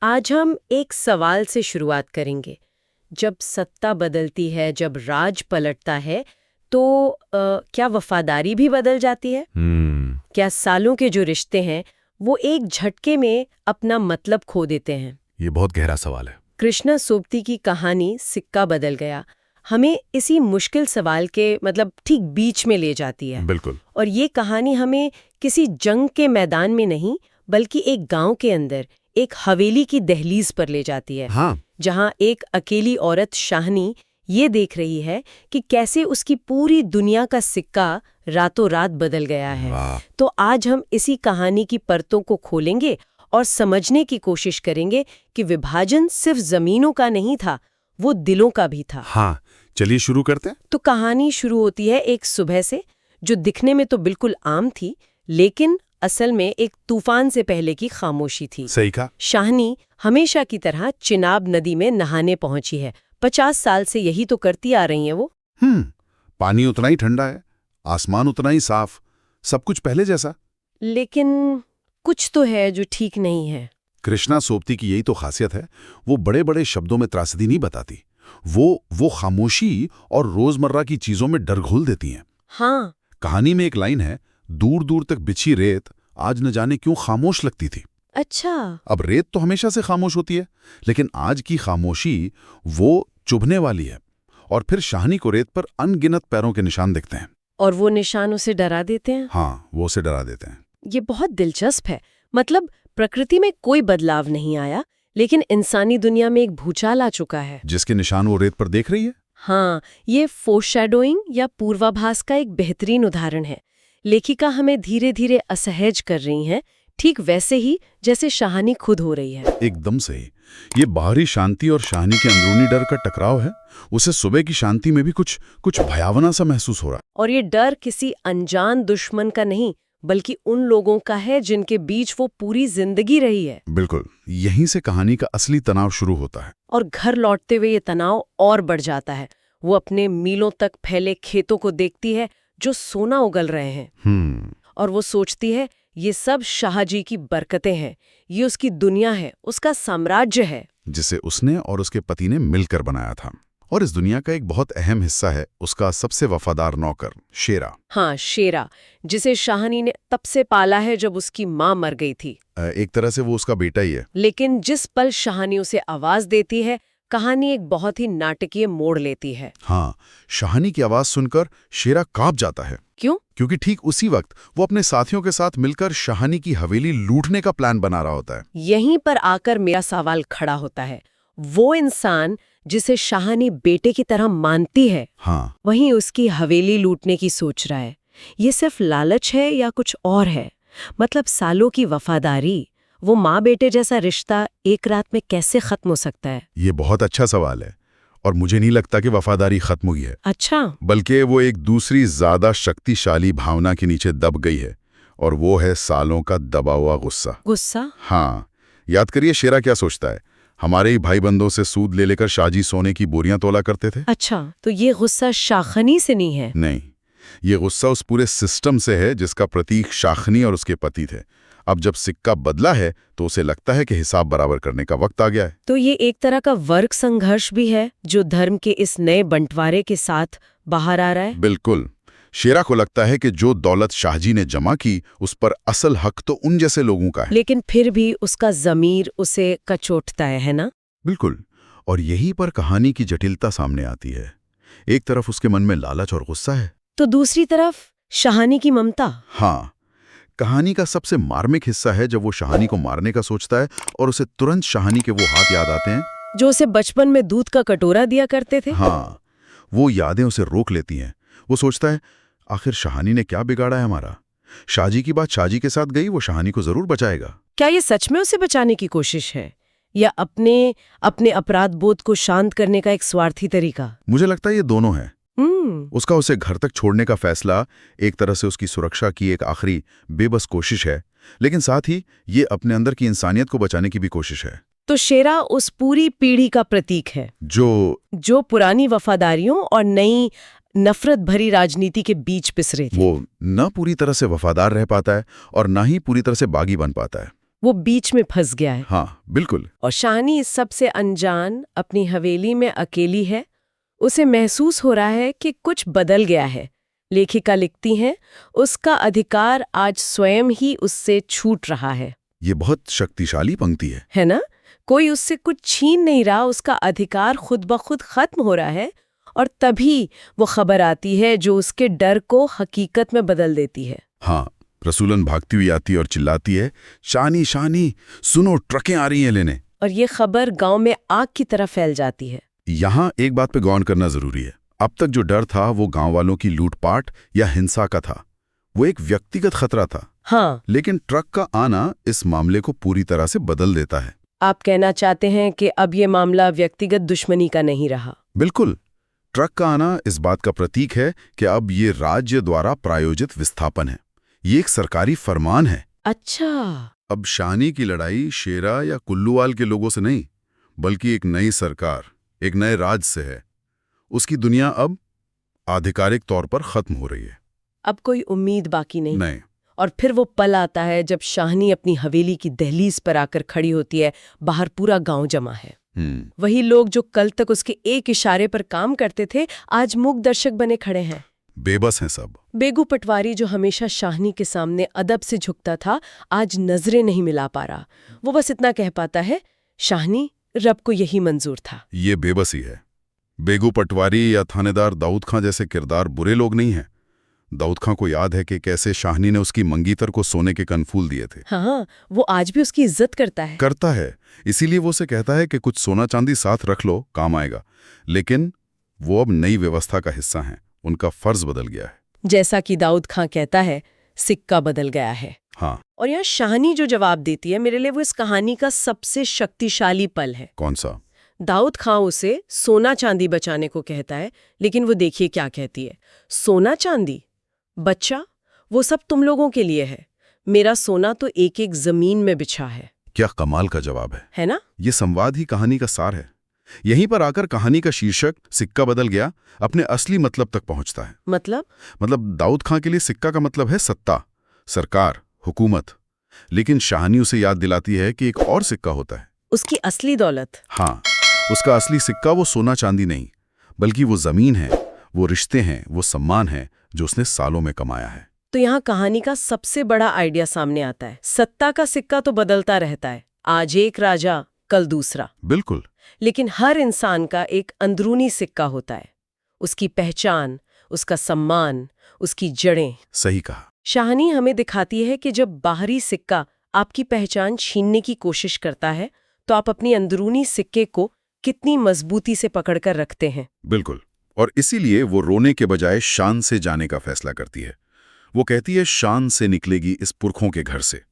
आज हम एक सवाल से शुरुआत करेंगे। जब सत्ता बदलती है, जब राज पलटता है, तो क्या वफादारी भी बदल जाती है? क्या सालों के जो रिश्ते हैं वो एक झटके में अपना मतलब खो देते हैं? ये बहुत गहरा सवाल है। कृष्णा सोबती की कहानी सिक्का बदल गया हमें इसी मुश्किल सवाल के ठीक बीच में ले जाती है। बिल्कुल। और ये कहानी हमें किसी जंग के मैदान में नहीं बल्कि एक गांव के अंदर एक हवेली की दहलीज पर ले जाती है। हाँ। जहां एक अकेली औरत शाहनी ये देख रही है कि कैसे उसकी पूरी दुनिया का सिक्का रातों रात बदल गया है। वाह। तो आज हम इसी कहानी की परतों को खोलेंगे और समझने की कोशिश करेंगे कि विभाजन सिर्फ जमीनों का नहीं था, वो दिलों का भी था। हाँ, चलिए शुरू करते हैं। तो कहानी शुरू होती है एक सुबह से, जो दिखने में तो बिल्कुल आम थी, लेकिन असल में एक तूफान से पहले की खामोशी थी। सही कहा। शाहनी हमेशा की तरह चिनाब नदी में नहाने पहुंची है। 50 साल से यही तो करती आ रही है वो। पानी उतना ही ठंडा है, आसमान उतना ही साफ, सब कुछ पहले जैसा। लेकिन कुछ तो है जो ठीक नहीं है। कृष्णा सोबती की यही तो खासियत है, वो बड़े बड़े शब्दों में त्रासदी नहीं बताती। वो खामोशी और रोजमर्रा की चीजों में डर घोल देती हैं। हाँ। कहानी में एक लाइन है, दूर दूर तक बिछी रेत आज न जाने क्यों खामोश लगती थी। अच्छा। अब रेत तो हमेशा से खामोश होती है, लेकिन आज की खामोशी वो चुभने वाली है। और फिर शाहनी को रेत पर अनगिनत पैरों के निशान दिखते हैं। और वो निशान उसे डरा देते हैं। हाँ, वो उसे डरा देते हैं। ये बहुत दिलचस्प है। प्रकृति में कोई बदलाव नहीं आया, लेकिन इंसानी दुनिया में एक भूचाल आ चुका है, जिसके निशान वो रेत पर देख रही है। हाँ, ये फोरशैडोइंग या पूर्वाभास का एक बेहतरीन उदाहरण है। लेखिका हमें धीरे धीरे असहज कर रही हैं, ठीक वैसे ही जैसे शाहनी खुद हो रही है। एकदम से ही ये बाहरी शांति और शाहनी के अंदरूनी डर का टकराव है। उसे सुबह की शांति में भी कुछ भयावना सा महसूस हो रहा है। और ये डर किसी अनजान दुश्मन का नहीं, बल्कि उन लोगों का है जिनके बीच वो पूरी जिंदगी रही है। बिल्कुल, यहीं से कहानी का असली तनाव शुरू होता है। और घर लौटते हुए ये तनाव और बढ़ जाता है। वो अपने मीलों तक फैले खेतों को देखती है जो सोना उगल रहे हैं। और वो सोचती है ये सब शाहजी की बरकतें हैं, ये उसकी दुनिया है, उसका साम्राज्य है, जिसे उसने और उसके पति ने मिलकर बनाया था। और इस दुनिया का एक बहुत अहम हिस्सा है उसका सबसे वफादार नौकर शेरा। हाँ, शेरा, जिसे शाहनी ने तब से पाला है जब उसकी माँ मर गई थी। एक तरह से वो उसका बेटा ही है। लेकिन जिस पल शाहनी उसे आवाज देती है, कहानी एक बहुत ही नाटकीय मोड़ लेती है। हाँ, शाहनी की आवाज सुनकर शेरा कांप जाता है। क्यों? क्योंकि ठीक उसी वक्त वो अपने साथियों के साथ मिलकर शाहनी की हवेली लूटने का प्लान बना रहा होता है। यहीं पर आकर मेरा सवाल खड़ा होता है। वो इंसान जिसे शाहनी बेटे की तरह मानती है, हाँ, वहीं उसकी हवेली लूटने की सोच रहा है। ये सिर्फ लालच है या कुछ और है? सालों की वफादारी, वो माँ बेटे जैसा रिश्ता एक रात में कैसे खत्म हो सकता है? ये बहुत अच्छा सवाल है और मुझे नहीं लगता कि वफादारी खत्म हुई है। अच्छा। बल्कि वो एक दूसरी ज्यादा शक्तिशाली भावना के नीचे दब गई है, और वो है सालों का दबा हुआ गुस्सा। गुस्सा? हाँ, याद करिए शेरा क्या सोचता है। हमारे ही भाई बंदों से सूद ले लेकर शाहजी सोने की बोरियां तोला करते थे। अच्छा, तो ये गुस्सा शाखनी से नहीं है? नहीं, ये गुस्सा उस पूरे सिस्टम से है जिसका प्रतीक शाखनी और उसके पति थे। अब जब सिक्का बदला है तो उसे लगता है कि हिसाब बराबर करने का वक्त आ गया है। तो ये एक तरह का वर्ग संघर्ष भी है जो धर्म के इस नए बंटवारे के साथ बाहर आ रहा है। बिल्कुल। शेरा को लगता है कि जो दौलत शाहजी ने जमा की उस पर असल हक तो उन जैसे लोगों का है। लेकिन फिर भी उसका ज़मीर उसे कचोटता है ना? बिल्कुल। और यहीं पर कहानी की जटिलता सामने आती है। एक तरफ उसके मन में लालच और गुस्सा है, तो दूसरी तरफ शाहनी की ममता। हाँ, कहानी का सबसे मार्मिक हिस्सा है जब वो शाहनी को मारने का सोचता है और उसे तुरंत शाहनी के वो हाथ याद आते हैं जो उसे बचपन में दूध का कटोरा दिया करते थे। हाँ, वो यादें उसे रोक लेती हैं। वो सोचता है आखिर शाहनी ने क्या बिगाड़ा है हमारा। शाहजी की बात शाहजी के साथ गई, वो शाहनी को जरूर बचाएगा। क्या ये सच में उसे बचाने की कोशिश है या अपने अपराध बोध को शांत करने का एक स्वार्थी तरीका? मुझे लगता है ये दोनों है। उसका उसे घर तक छोड़ने का फैसला एक तरह से उसकी सुरक्षा की एक आखिरी बेबस कोशिश है, लेकिन साथ ही ये अपने अंदर की इंसानियत को बचाने की भी कोशिश है। तो शेरा उस पूरी पीढ़ी का प्रतीक है जो पुरानी वफादारियों और नई नफरत भरी राजनीति के बीच पिसरे थे। वो न पूरी तरह से वफादार रह पाता है और न ही पूरी तरह से बागी बन पाता है। वो बीच में फंस गया है। हाँ बिल्कुल। और शाहनी इस सब से अनजान अपनी हवेली में अकेली है। उसे महसूस हो रहा है कि कुछ बदल गया है। लेखिका लिखती हैं, उसका अधिकार आज स्वयं ही उससे छूट रहा है। ये बहुत शक्तिशाली पंक्ति है ना? कोई उससे कुछ छीन नहीं रहा, उसका अधिकार खुद ब खुद खत्म हो रहा है। और तभी वो खबर आती है जो उसके डर को हकीकत में बदल देती है। हाँ, रसूलन भागती हुई आती है और चिल्लाती है, शानी शानी सुनो, ट्रकें आ रही हैं लेने। और ये खबर गांव में आग की तरह फैल जाती है। यहाँ एक बात पे गौर करना जरूरी है। अब तक जो डर था वो गांव वालों की लूटपाट या हिंसा का था, वो एक व्यक्तिगत खतरा था। हाँ। लेकिन ट्रक का आना इस मामले को पूरी तरह से बदल देता है। आप कहना चाहते हैं कि अब ये मामला व्यक्तिगत दुश्मनी का नहीं रहा? बिल्कुल। ट्रक का आना इस बात का प्रतीक है कि अब ये राज्य द्वारा प्रायोजित विस्थापन है। ये एक सरकारी फरमान है। अच्छा। अब शानी की लड़ाई शेरा या कुल्लूवाल के लोगों से नहीं, बल्कि एक नई सरकार, एक नए राज से है। उसकी दुनिया अब आधिकारिक तौर पर खत्म हो रही है। अब कोई उम्मीद बाकी नहीं। और फिर वो पल आता है जब शाहनी अपनी हवेली की दहलीज पर आकर खड़ी होती है। बाहर पूरा गांव जमा है। वही लोग जो कल तक उसके एक इशारे पर काम करते थे, आज मूक दर्शक बने खड़े हैं। बेबस हैं सब। बेगू पटवारी, जो हमेशा शाहनी के सामने अदब से झुकता था, आज नजरें नहीं मिला पा रहा। वो बस इतना कह पाता है, शाहनी, रब को यही मंजूर था। ये बेबसी है। बेगू पटवारी या थानेदार दाऊद खां जैसे किरदार बुरे लोग नहीं हैं। दाऊद खां को याद है कि कैसे शाहनी ने उसकी मंगीतर को सोने के कनफूल दिए थे। हाँ, वो आज भी उसकी इज्जत करता है। इसीलिए वो उसे कहता है कि कुछ सोना चांदी साथ रख लो, काम आएगा। लेकिन वो अब नई व्यवस्था का हिस्सा हैं। उनका फर्ज बदल गया है। जैसा कि दाऊद खां कहता है, सिक्का बदल गया है। हाँ। और यहाँ शाहनी जो जवाब देती है, मेरे लिए वो इस कहानी का सबसे शक्तिशाली पल है। कौन सा? दाऊद खां उसे सोना चांदी बचाने को कहता है, लेकिन वो देखिए क्या कहती है, सोना चांदी बच्चा, वो सब तुम लोगों के लिए है। मेरा सोना तो एक एक जमीन में बिछा है। क्या कमाल का जवाब है ना? ये संवाद ही कहानी का सार है। यहीं पर आकर कहानी का शीर्षक सिक्का बदल गया अपने असली मतलब तक पहुंचता है। मतलब दाऊद खां के लिए सिक्का का मतलब है सत्ता, सरकार, हुकूमत। लेकिन शाहनी उसे याद दिलाती है कि एक और सिक्का होता है, उसकी असली दौलत। हाँ, उसका असली सिक्का वो सोना चांदी नहीं, बल्कि वो जमीन है, वो रिश्ते हैं, वो सम्मान है जो उसने सालों में कमाया है। तो यहाँ कहानी का सबसे बड़ा आइडिया सामने आता है। सत्ता का सिक्का तो बदलता रहता है, आज एक राजा, कल दूसरा। बिल्कुल। लेकिन हर इंसान का एक अंदरूनी सिक्का होता है, उसकी पहचान, उसका सम्मान, उसकी जड़ें। सही कहा। शाहनी हमें दिखाती है कि जब बाहरी सिक्का आपकी पहचान छीनने की कोशिश करता है, तो आप अपनी अंदरूनी सिक्के को कितनी मजबूती से पकड़कर रखते हैं। बिल्कुल। और इसीलिए वो रोने के बजाय शान से जाने का फैसला करती है। वो कहती है, शान से निकलेगी इस पुरखों के घर से।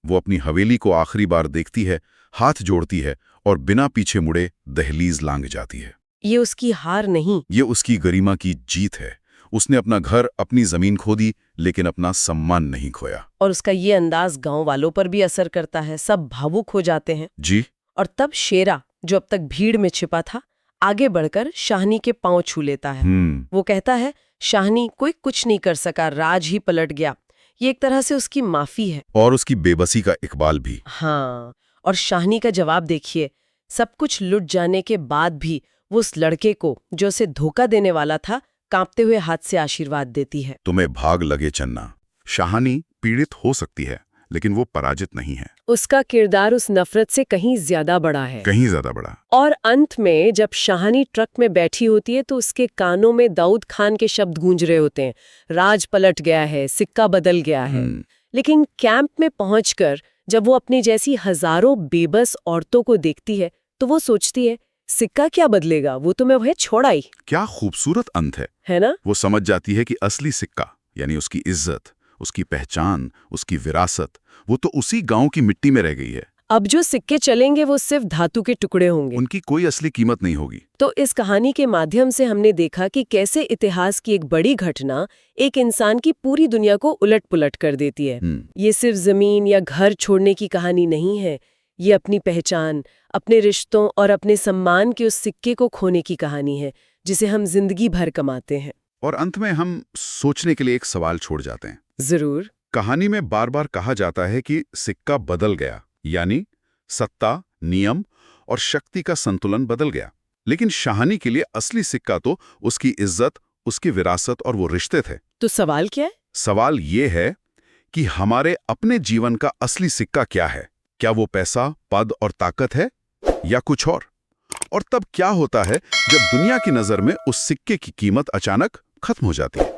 वो अपनी हवेली को आखिरी बार देखती है, हाथ जोड़ती है और बिना पीछे मुड़े दहलीज लांघ जाती है। ये उसकी हार नहीं, ये उसकी गरिमा की जीत है। उसने अपना घर, अपनी जमीन खो दी, लेकिन अपना सम्मान नहीं खोया। और उसका ये अंदाज गांव वालों पर भी असर करता है। सब भावुक हो जाते हैं। जी। और तब शेरा, जो अब तक भीड़ में छिपा था, आगे बढ़कर शाहनी के पांव छू लेता है। वो कहता है, शाहनी, कोई कुछ नहीं कर सका, राज ही पलट गया। ये एक तरह से उसकी माफी है। और उसकी बेबसी का इकबाल भी। हाँ। और शाहनी का जवाब देखिए, सब कुछ लुट जाने के बाद भी वो उस लड़के को, जो उसे धोखा देने वाला था, कांपते हुए हाथ से आशीर्वाद देती है। तुम्हें भाग लगे चन्ना। शाहनी पीड़ित हो सकती है, लेकिन वो पराजित नहीं है। उसका किरदार उस नफरत से कहीं ज्यादा बड़ा है। कहीं ज्यादा बड़ा। और अंत में जब शाहनी ट्रक में बैठी होती है, तो उसके कानों में दाऊद खान के शब्द गूंज रहे होते हैं, राज पलट गया है, सिक्का बदल गया है। लेकिन कैंप में पहुंचकर जब वो अपनी जैसी हजारों बेबस औरतों को देखती है, तो वो सोचती है, सिक्का क्या बदलेगा, वो तो मैं वह छोड़ा ही। क्या खूबसूरत अंत है ना? वो समझ जाती है कि असली सिक्का, यानी उसकी इज्जत, उसकी पहचान, उसकी विरासत, वो तो उसी गांव की मिट्टी में रह गई है। अब जो सिक्के चलेंगे वो सिर्फ धातु के टुकड़े होंगे, उनकी कोई असली कीमत नहीं होगी। तो इस कहानी के माध्यम से हमने देखा कि कैसे इतिहास की एक बड़ी घटना एक इंसान की पूरी दुनिया को उलट-पुलट कर देती है। ये सिर्फ जमीन या घर छोड़ने की कहानी नहीं है, ये अपनी पहचान, अपने रिश्तों और अपने सम्मान के उस सिक्के को खोने की कहानी है, जिसे हम जिंदगी भर कमाते हैं। और अंत में हम सोचने के लिए एक सवाल छोड़ जाते हैं। जरूर। कहानी में बार बार कहा जाता है कि सिक्का बदल गया, यानी सत्ता, नियम और शक्ति का संतुलन बदल गया। लेकिन शाहनी के लिए असली सिक्का तो उसकी इज्जत, उसकी विरासत और वो रिश्ते थे। तो सवाल क्या है? सवाल ये है कि हमारे अपने जीवन का असली सिक्का क्या है? क्या वो पैसा, पद और ताकत है या कुछ और? और तब क्या होता है जब दुनिया की नजर में उस सिक्के की कीमत अचानक खत्म हो जाती है?